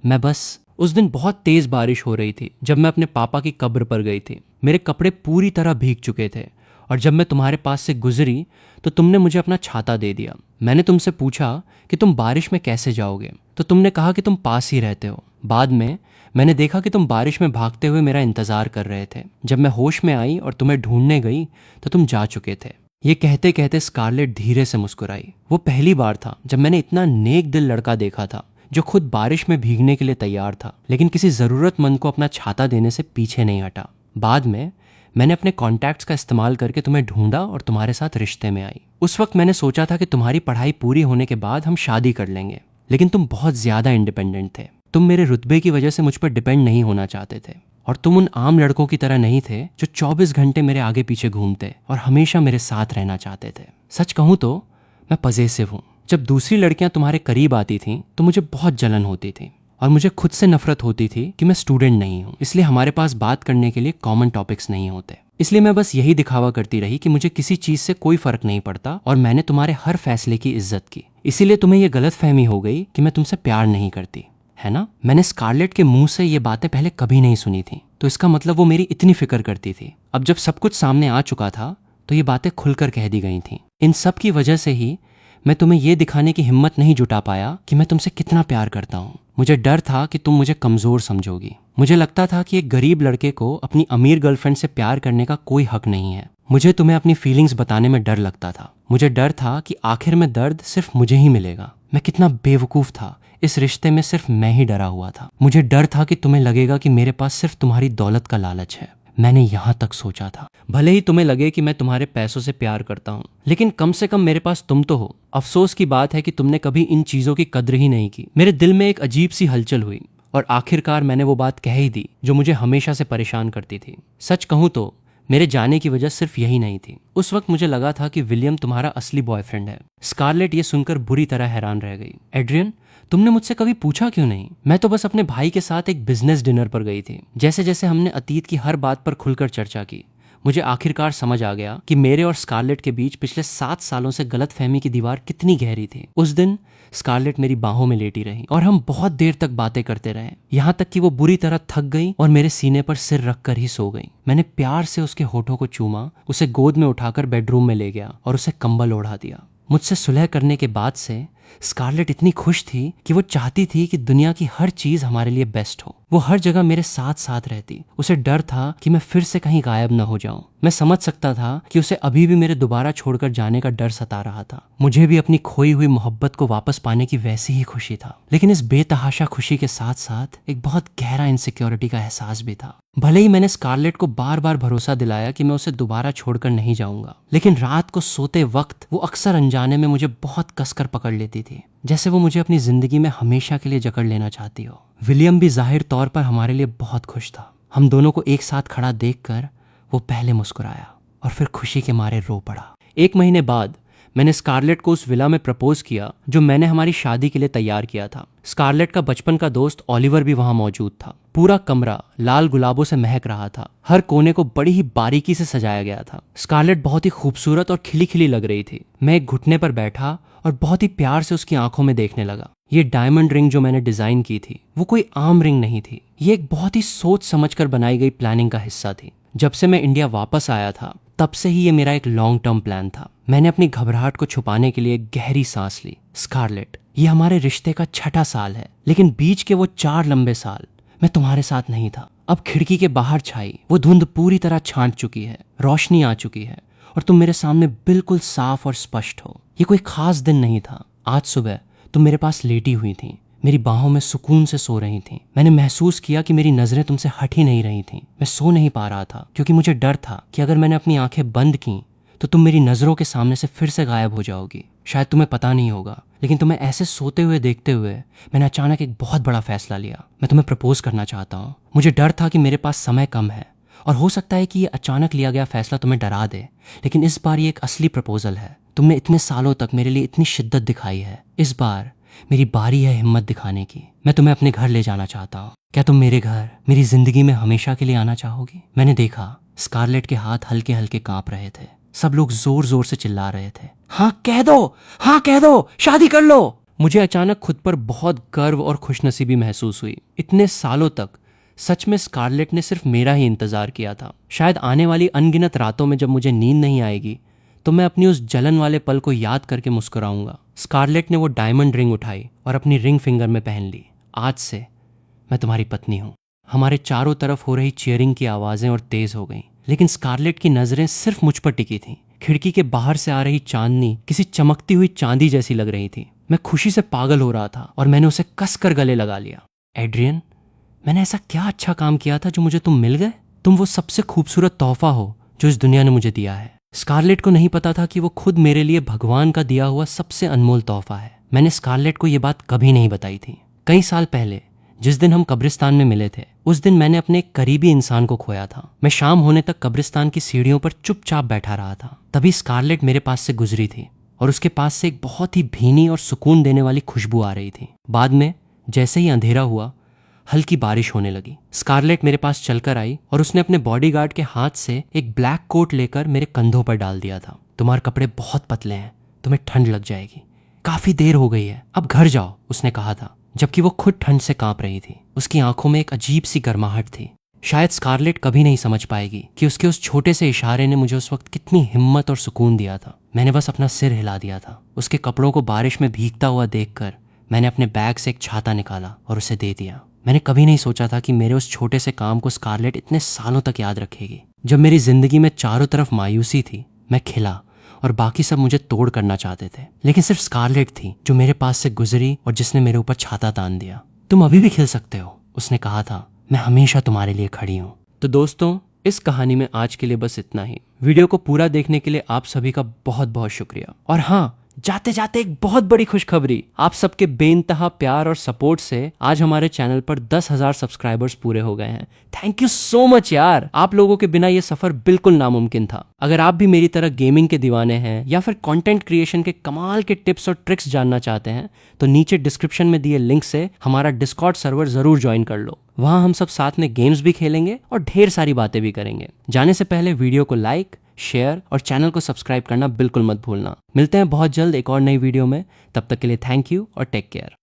मैं बस उस दिन बहुत तेज बारिश हो रही थी जब मैं अपने पापा की कब्र पर गई थी। मेरे कपड़े पूरी तरह भीग चुके थे और जब मैं तुम्हारे पास से गुजरी तो तुमने मुझे अपना छाता दे दिया। मैंने तुमसे पूछा कि तुम बारिश में कैसे जाओगे, तो तुमने कहा कि तुम पास ही रहते हो। बाद में मैंने देखा कि तुम बारिश में भागते हुए मेरा इंतजार कर रहे थे। जब मैं होश में आई और तुम्हें ढूंढने गई तो तुम जा चुके थे। ये कहते कहते स्कारलेट धीरे से मुस्कुराई। वो पहली बार था जब मैंने इतना नेक दिल लड़का देखा था जो खुद बारिश में भीगने के लिए तैयार था, लेकिन किसी जरूरतमंद को अपना छाता देने से पीछे नहीं हटा। बाद में मैंने अपने कॉन्टैक्ट्स का इस्तेमाल करके तुम्हें ढूंढा और तुम्हारे साथ रिश्ते में आई। उस वक्त मैंने सोचा था कि तुम्हारी पढ़ाई पूरी होने के बाद हम शादी कर लेंगे, लेकिन तुम बहुत ज्यादा इंडिपेंडेंट थे। तुम मेरे रुतबे की वजह से मुझ पर डिपेंड नहीं होना चाहते थे और तुम उन आम लड़कों की तरह नहीं थे जो 24 घंटे मेरे आगे पीछे घूमते और हमेशा मेरे साथ रहना चाहते थे। सच कहूं तो मैं पजेसिव हूं। जब दूसरी लड़कियां तुम्हारे करीब आती थीं तो मुझे बहुत जलन होती थी और मुझे खुद से नफरत होती थी कि मैं स्टूडेंट नहीं हूं, इसलिए हमारे पास बात करने के लिए कॉमन टॉपिक्स नहीं होते। इसलिए मैं बस यही दिखावा करती रही कि मुझे किसी चीज से कोई फर्क नहीं पड़ता और मैंने तुम्हारे हर फैसले की इज्जत की। इसीलिए तुम्हें यह गलतफहमी हो गई कि मैं तुमसे प्यार नहीं करती, है ना? मैंने स्कारलेट के मुंह से ये बातें पहले कभी नहीं सुनी थी, तो इसका मतलब वो मेरी इतनी फिक्र करती थी। अब जब सब कुछ सामने आ चुका था तो ये बातें खुलकर कह दी गई थी। इन सब की वजह से ही मैं तुम्हें यह दिखाने की हिम्मत नहीं जुटा पाया कि मैं तुमसे कितना प्यार करता हूँ। मुझे डर था कि तुम मुझे कमजोर समझोगी। मुझे लगता था कि एक गरीब लड़के को अपनी अमीर गर्लफ्रेंड से प्यार करने का कोई हक नहीं है। मुझे तुम्हें अपनी फीलिंग्स बताने में डर लगता था। मुझे डर था कि आखिर में दर्द सिर्फ मुझे ही मिलेगा। मैं कितना बेवकूफ था। इस रिश्ते में सिर्फ मैं ही डरा हुआ था। मुझे डर था कि तुम्हें लगेगा कि मेरे पास सिर्फ तुम्हारी दौलत का लालच है। मैंने यहाँ तक सोचा था। भले ही तुम्हें लगे कि मैं तुम्हारे पैसों से प्यार करता हूँ, लेकिन कम से कम मेरे पास तुम तो हो। अफसोस की बात है कि तुमने कभी इन चीजों की कद्र ही नहीं की। मेरे दिल में एक अजीब सी हलचल हुई और आखिरकार मैंने वो बात कह ही दी जो मुझे हमेशा से परेशान करती थी। सच कहूँ तो मेरे जाने की वजह सिर्फ यही नहीं थी। उस वक्त मुझे लगा था कि विलियम तुम्हारा असली बॉयफ्रेंड है। स्कारलेट ये सुनकर बुरी तरह हैरान रह गई। एड्रियन, तुमने मुझसे कभी पूछा क्यों नहीं? मैं तो बस अपने भाई के साथ एक बिजनेस डिनर पर गई थी। जैसे जैसे हमने अतीत की हर बात पर खुलकर चर्चा की, मुझे आखिरकार समझ आ गया कि मेरे और स्कारलेट के बीच पिछले 7 सालों से गलतफहमी की दीवार कितनी गहरी थी। उस दिन स्कारलेट मेरी बाहों में लेटी रही और हम बहुत देर तक बातें करते रहे, यहाँ तक कि वो बुरी तरह थक गई और मेरे सीने पर सिर रखकर ही सो गई। मैंने प्यार से उसके होठों को चूमा, उसे गोद में उठाकर बेडरूम में ले गया और उसे कंबल ओढ़ा दिया। मुझसे सुलह करने के बाद से स्कारलेट इतनी खुश थी कि वो चाहती थी कि दुनिया की हर चीज हमारे लिए बेस्ट हो। वो हर जगह मेरे साथ साथ रहती। उसे डर था कि मैं फिर से कहीं गायब न हो जाऊं। मैं समझ सकता था कि उसे अभी भी मेरे दोबारा छोड़कर जाने का डर सता रहा था। मुझे भी अपनी खोई हुई मोहब्बत को वापस पाने की वैसी ही खुशी था, लेकिन इस बेतहाशा खुशी के साथ साथ एक बहुत गहरा इनसिक्योरिटी का एहसास भी था। भले ही मैंने स्कारलेट को बार बार भरोसा दिलाया कि मैं उसे दोबारा छोड़कर नहीं जाऊंगा, लेकिन रात को सोते वक्त वो अक्सर अनजाने में मुझे बहुत कसकर पकड़ लेती थी, जैसे वो मुझे अपनी जिंदगी में हमेशा के लिए जकड़ लेना चाहती हो। विलियम भी जाहिर तौर पर हमारे लिए बहुत खुश था। हम दोनों को एक साथ खड़ा देखकर वो पहले मुस्कुराया और फिर खुशी के मारे रो पड़ा। 1 महीने बाद मैंने स्कारलेट को उस विला में प्रपोज किया जो मैंने हमारी शादी के लिए तैयार किया था। स्कारलेट का बचपन का दोस्त ओलिवर भी वहां मौजूद था। पूरा कमरा लाल गुलाबों से महक रहा था। हर कोने को बड़ी ही बारीकी से सजाया गया था। स्कारलेट बहुत ही खूबसूरत और खिली खिली लग रही थी। मैं एक घुटने पर बैठा और बहुत ही प्यार से उसकी आंखों में देखने लगा। ये डायमंड रिंग जो मैंने डिजाइन की थी वो कोई आम रिंग नहीं थी। ये एक बहुत ही सोच समझकर बनाई गई प्लानिंग का हिस्सा थी। जब से मैं इंडिया वापस आया था तब से ही ये मेरा एक लॉन्ग टर्म प्लान था। मैंने अपनी घबराहट को छुपाने के लिए एक गहरी सांस ली। स्कारलेट, ये हमारे रिश्ते का 6ठा साल है, लेकिन बीच के वो 4 लंबे साल मैं तुम्हारे साथ नहीं था। अब खिड़की के बाहर छाई वो धुंध पूरी तरह छांट चुकी है, रोशनी आ चुकी है और तुम मेरे सामने बिल्कुल साफ और स्पष्ट हो। ये कोई खास दिन नहीं था, आज सुबह तुम मेरे पास लेटी हुई थी, मेरी बाहों में सुकून से सो रही थी। मैंने महसूस किया कि मेरी नजरें तुमसे हट ही नहीं रही थीं। मैं सो नहीं पा रहा था क्योंकि मुझे डर था कि अगर मैंने अपनी आंखें बंद की तो तुम मेरी नजरों के सामने से फिर से गायब हो जाओगी। शायद तुम्हें पता नहीं होगा, लेकिन तुम्हें ऐसे सोते हुए देखते हुए मैंने अचानक एक बहुत बड़ा फैसला लिया। मैं तुम्हें प्रपोज करना चाहता हूँ। मुझे डर था कि मेरे पास समय कम है और हो सकता है कि ये अचानक लिया गया फैसला तुम्हें डरा दे, लेकिन इस बार ये एक असली प्रपोजल है। तुमने इतने सालों तक मेरे लिए इतनी शिद्दत दिखाई है, इस बार मेरी बारी है हिम्मत दिखाने की। मैं तुम्हें अपने घर ले जाना चाहता हूँ। क्या तुम मेरे घर, मेरी जिंदगी में हमेशा के लिए आना चाहोगी? मैंने देखा स्कारलेट के हाथ हल्के हल्के कांप रहे थे। सब लोग जोर जोर से चिल्ला रहे थे, हाँ कह दो, हाँ कह दो, शादी कर लो। मुझे अचानक खुद पर बहुत गर्व और खुशनसीबी महसूस हुई। इतने सालों तक सच में स्कारलेट ने सिर्फ मेरा ही इंतजार किया था। शायद आने वाली अनगिनत रातों में जब मुझे नींद नहीं आएगी तो मैं अपनी उस जलन वाले पल को याद करके मुस्कुराऊंगा। स्कारलेट ने वो डायमंड रिंग उठाई और अपनी रिंग फिंगर में पहन ली। आज से मैं तुम्हारी पत्नी हूँ। हमारे चारों तरफ हो रही चीयरिंग की आवाजें और तेज हो गईं, लेकिन स्कारलेट की नजरें सिर्फ मुझ पर टिकी थीं। खिड़की के बाहर से आ रही चांदनी किसी चमकती हुई चांदी जैसी लग रही थी। मैं खुशी से पागल हो रहा था और मैंने उसे कसकर गले लगा लिया। एड्रियन, मैंने ऐसा क्या अच्छा काम किया था जो मुझे तुम मिल गए? तुम वो सबसे खूबसूरत तोहफा हो जो इस दुनिया ने मुझे दिया है। स्कारलेट को नहीं पता था कि वो खुद मेरे लिए भगवान का दिया हुआ सबसे अनमोल तोहफा है। मैंने स्कारलेट को ये बात कभी नहीं बताई थी। कई साल पहले जिस दिन हम कब्रिस्तान में मिले थे, उस दिन मैंने अपने एक करीबी इंसान को खोया था। मैं शाम होने तक कब्रिस्तान की सीढ़ियों पर चुपचाप बैठा रहा था। तभी स्कारलेट मेरे पास से गुजरी थी और उसके पास से एक बहुत ही भीनी और सुकून देने वाली खुशबू आ रही थी। बाद में जैसे ही अंधेरा हुआ, हल्की बारिश होने लगी। स्कारलेट मेरे पास चलकर आई और उसने अपने बॉडीगार्ड के हाथ से एक ब्लैक कोट लेकर मेरे कंधों पर डाल दिया था। तुम्हारे कपड़े बहुत पतले हैं, तुम्हें ठंड लग जाएगी। काफी देर हो गई है, अब घर जाओ, उसने कहा था, जबकि वो खुद ठंड से कांप रही थी। उसकी आंखों में एक अजीब सी गर्माहट थी। शायद स्कारलेट कभी नहीं समझ पाएगी कि उसके उस छोटे से इशारे ने मुझे उस वक्त कितनी हिम्मत और सुकून दिया था। मैंने बस अपना सिर हिला दिया था। उसके कपड़ों को बारिश में भीगता हुआ देखकर मैंने अपने बैग से एक छाता निकाला और उसे दे दिया। मैंने कभी नहीं सोचा था कि मेरे उस छोटे से काम को स्कारलेट इतने सालों तक याद रखेगी। जब मेरी जिंदगी में चारों तरफ मायूसी थी, मैं खिला और बाकी सब मुझे तोड़ करना चाहते थे, लेकिन सिर्फ स्कारलेट थी जो मेरे पास से गुजरी और जिसने मेरे ऊपर छाता तान दिया। तुम अभी भी खिल सकते हो, उसने कहा था, मैं हमेशा तुम्हारे लिए खड़ी हूँ। तो दोस्तों, इस कहानी में आज के लिए बस इतना ही। वीडियो को पूरा देखने के लिए आप सभी का बहुत बहुत शुक्रिया। और हाँ, जाते जाते एक बहुत बड़ी खुशखबरी, आप सबके बेइंतहा प्यार और सपोर्ट से आज हमारे चैनल पर 10,000 सब्सक्राइबर्स पूरे हो गए हैं। थैंक यू सो मच यार, आप लोगों के बिना ये सफर बिल्कुल नामुमकिन था। अगर आप भी मेरी तरह गेमिंग के दीवाने हैं या फिर कंटेंट क्रिएशन के कमाल के टिप्स और ट्रिक्स जानना चाहते हैं तो नीचे डिस्क्रिप्शन में दिए लिंक से हमारा डिस्कॉर्ड सर्वर जरूर ज्वाइन कर लो। वहां हम सब साथ में गेम्स भी खेलेंगे और ढेर सारी बातें भी करेंगे। जाने से पहले वीडियो को लाइक, शेयर और चैनल को सब्सक्राइब करना बिल्कुल मत भूलना। मिलते हैं बहुत जल्द एक और नई वीडियो में। तब तक के लिए थैंक यू और टेक केयर।